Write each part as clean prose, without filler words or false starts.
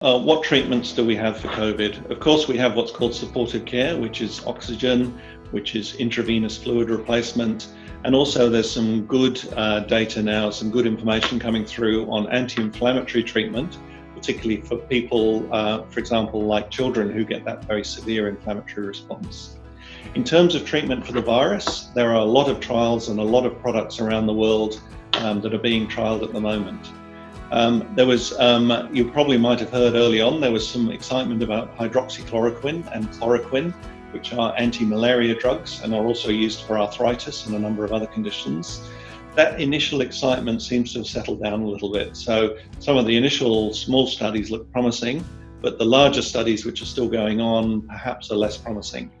What treatments do we have for COVID? Of course, we have what's called supportive care, which is oxygen, which is intravenous fluid replacement. And also there's some good data now, some good information coming through on anti-inflammatory treatment, particularly for people, for example, like children who get that very severe inflammatory response. In terms of treatment for the virus, there are a lot of trials and a lot of products around the world that are being trialed at the moment. You probably might have heard early on, there was some excitement about hydroxychloroquine and chloroquine, which are anti-malaria drugs and are also used for arthritis and a number of other conditions. That initial excitement seems to have settled down a little bit. So some of the initial small studies look promising, but the larger studies which are still going on perhaps are less promising.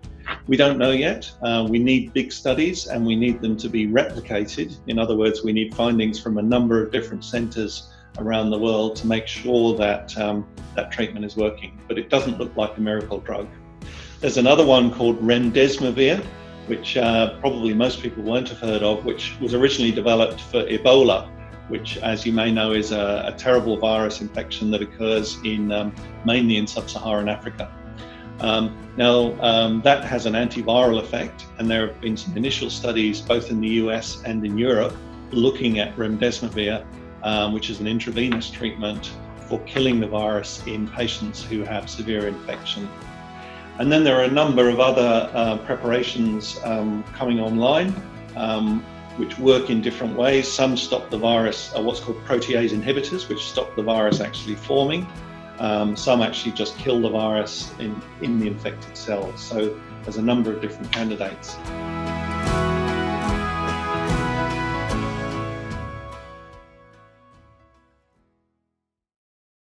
We don't know yet. We need big studies and we need them to be replicated. In other words, we need findings from a number of different centres around the world to make sure that that treatment is working, but it doesn't look like a miracle drug. There's another one called remdesivir, which probably most people won't have heard of, which was originally developed for Ebola, which, as you may know, is a terrible virus infection that occurs mainly in sub-Saharan Africa. That has an antiviral effect, and there have been some initial studies both in the US and in Europe looking at remdesivir, which is an intravenous treatment for killing the virus in patients who have severe infection. And then there are a number of other preparations coming online, which work in different ways. Some stop the virus, what's called protease inhibitors, which stop the virus actually forming. Some actually just kill the virus in the infected cells. So there's a number of different candidates.